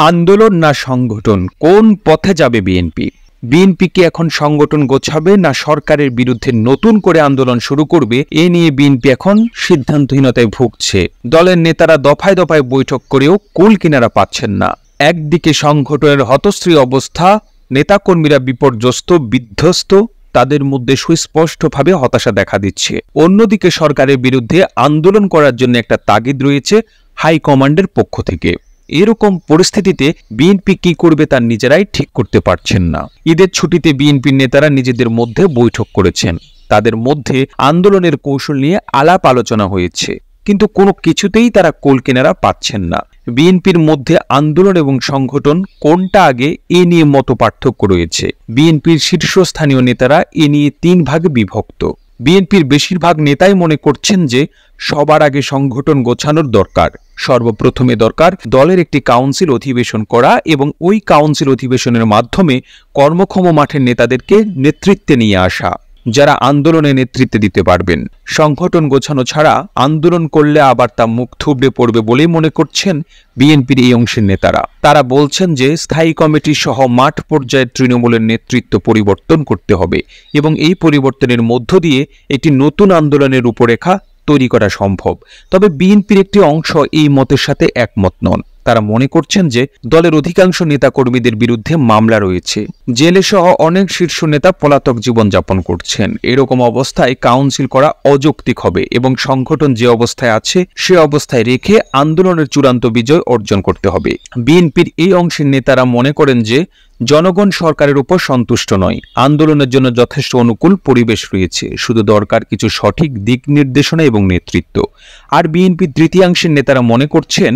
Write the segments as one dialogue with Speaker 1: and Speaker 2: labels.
Speaker 1: আন্দোলন না সংগঠন, কোন পথে যাবে বিএনপি? বিএনপি কি এখন সংগঠন গোছাবে না সরকারের বিরুদ্ধে নতুন করে আন্দোলন শুরু করবে? এ নিয়ে বিএনপি এখন সিদ্ধান্তহীনতায় ভুগছে। দলের নেতারা দফায় দফায় বৈঠক করেও কুল কিনারা পাচ্ছেন না। একদিকে সংগঠনের হতশ্রী অবস্থা, নেতাকর্মীরা বিপর্যস্ত, বিধ্বস্ত, তাদের মধ্যে সুস্পষ্টভাবে হতাশা দেখা দিচ্ছে। অন্যদিকে সরকারের বিরুদ্ধে আন্দোলন করার জন্য একটা তাগিদ রয়েছে হাইকমান্ডের পক্ষ থেকে। এরকম পরিস্থিতিতে বিএনপি কি করবে তা নিজেরাই ঠিক করতে পারছেন না। ঈদের ছুটিতে বিএনপির নেতারা নিজেদের মধ্যে বৈঠক করেছেন। তাদের মধ্যে আন্দোলনের কৌশল নিয়ে আলাপ আলোচনা হয়েছে, কিন্তু কোনো কিছুতেই তারা কুল কিনারা পাচ্ছেন না। বিএনপির মধ্যে আন্দোলন এবং সংগঠন কোনটা আগে এ নিয়ে মত পার্থক্য রয়েছে। বিএনপির শীর্ষস্থানীয় নেতারা এ নিয়ে 3 ভাগে বিভক্ত। বিএনপির বেশিরভাগ নেতাই মনে করছেন যে সবার আগে সংগঠন গোছানোর দরকার। সর্বপ্রথমে দরকার দলের একটি কাউন্সিল অধিবেশন করা এবং ওই কাউন্সিল অধিবেশনের মাধ্যমে কর্মক্ষম মাঠের নেতাদেরকে নেতৃত্বে নিয়ে আসা, যারা আন্দোলনে নেতৃত্ব দিতে পারবেন। সংগঠন গোছানো ছাড়া আন্দোলন করলে আবার তা মুখ থুবড়ে পড়বে বলেই মনে করছেন বিএনপির এই অংশের নেতারা। তারা বলছেন যে স্থায়ী কমিটি সহ মাঠ পর্যায়ের তৃণমূলের নেতৃত্ব পরিবর্তন করতে হবে এবং এই পরিবর্তনের মধ্য দিয়ে একটি নতুন আন্দোলনের রূপরেখা তৈরি করা সম্ভব। তবে বিএনপির একটি অংশ এই মতের সাথে একমত নন। তারা মনে করছেন যে দলের অধিকাংশ নেতাকর্মীদের বিরুদ্ধে মামলা রয়েছে, জেলে সহ অনেক শীর্ষ নেতা পলাতক জীবনযাপন করছেন। এরকম অবস্থায় কাউন্সিল করা অযৌক্তিক হবে এবং সংগঠন যে অবস্থায় আছে সে অবস্থায় রেখে আন্দোলনের চূড়ান্ত বিজয় অর্জন করতে হবে। বিএনপির এই অংশের নেতারা মনে করেন যে জনগণ সরকারের উপর সন্তুষ্ট নয়, আন্দোলনের জন্য যথেষ্ট অনুকূল পরিবেশ রয়েছে, শুধু দরকার কিছু সঠিক দিক নির্দেশনা এবং নেতৃত্ব। আর বিএনপির তৃতীয়াংশের নেতারা মনে করছেন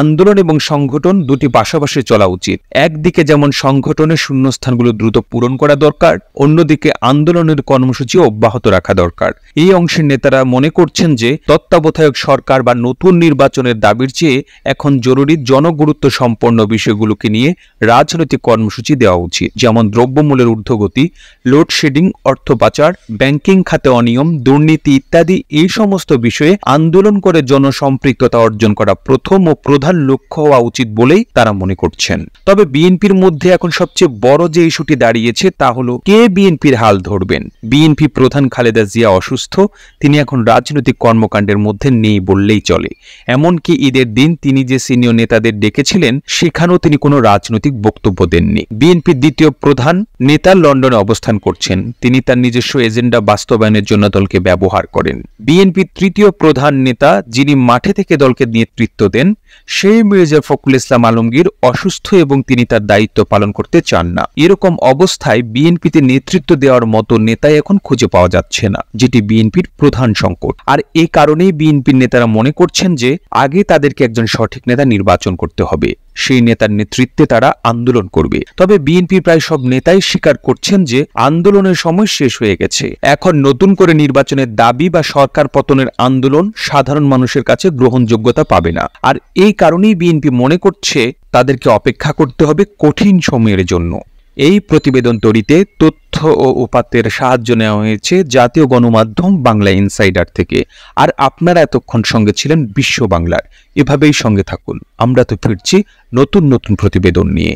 Speaker 1: আন্দোলন এবং সংগঠন দুটি পাশাপাশি চলা উচিত। একদিকে যেমন সংগঠনের শূন্যস্থানগুলো দ্রুত পূরণ করা দরকার, অন্যদিকে আন্দোলনের কর্মসূচি অব্যাহত রাখা দরকার। এই অংশের নেতারা মনে করছেন যে তত্ত্বাবধায়ক সরকার বা নতুন নির্বাচনের দাবির চেয়ে এখন জরুরি জনগুরুত্ব সম্পন্ন বিষয়গুলোকে নিয়ে রাজনৈতিক কর্মসূচি দেওয়া উচিত, যেমন দ্রব্যমূল্যের ঊর্ধ্বগতি, লোডশেডিং, অর্থ পাচার, ব্যাংকিং খাতে অনিয়ম, দুর্নীতি ইত্যাদি। এই সমস্ত বিষয়ে আন্দোলন করে জনসম্পৃক্ততা অর্জন করা প্রথম ও প্রধান লক্ষ্য হওয়া উচিত বলেই তারা মনে করছেন। তবে বিএনপির মধ্যে এখন সবচেয়ে বড় যে ইস্যুটি দাঁড়িয়েছে তা হলো কে বিএনপির হাল ধরবেন। বিএনপি প্রধান খালেদা জিয়া অসুস্থ, তিনি এখন রাজনৈতিক কর্মকাণ্ডের মধ্যে নেই বললেই চলে। এমনকি ঈদের দিন তিনি যে সিনিয়র নেতাদের ডেকেছিলেন সেখানেও তিনি কোনো রাজনৈতিক বক্তব্য দেননি। বিএনপির দ্বিতীয় প্রধান নেতা লন্ডনে অবস্থান করছেন, তিনি তার নিজস্ব এজেন্ডা বাস্তবায়নের জন্য দলকে ব্যবহার করেন। বিএনপির তৃতীয় প্রধান নেতা যিনি মাঠে থেকে দলকে নেতৃত্ব দেন সেই মির্জা ফখরুল ইসলাম আলমগীর অসুস্থ এবং তিনি তার দায়িত্ব পালন করতে চান না। এরকম অবস্থায় বিএনপিতে নেতৃত্ব দেওয়ার মতো নেতাই এখন খুঁজে পাওয়া যাচ্ছে না, যেটি বিএনপির প্রধান সংকট। আর এই কারণেই বিএনপির নেতারা মনে করছেন যে আগে তাদেরকে একজন সঠিক নেতা নির্বাচন করতে হবে, সেই নেতার নেতৃত্বে তারা আন্দোলন করবে। তবে বিএনপির প্রায় সব নেতাই স্বীকার করছেন যে আন্দোলনের সময় শেষ হয়ে গেছে। এখন নতুন করে নির্বাচনের দাবি বা সরকার পতনের আন্দোলন সাধারণ মানুষের কাছে গ্রহণযোগ্যতা পাবে না। আর এই কারণেই বিএনপি মনে করছে তাদেরকে অপেক্ষা করতে হবে কঠিন সময়ের জন্য। এই প্রতিবেদন তৈরিতে তথ্য ও উপাত্তের সাহায্য নেওয়া হয়েছে জাতীয় গণমাধ্যম বাংলা ইনসাইডার থেকে। আর আপনারা এতক্ষণ সঙ্গে ছিলেন বিশ্ব বাংলার। এভাবেই সঙ্গে থাকুন, আমরা তো ফিরছি নতুন নতুন প্রতিবেদন নিয়ে।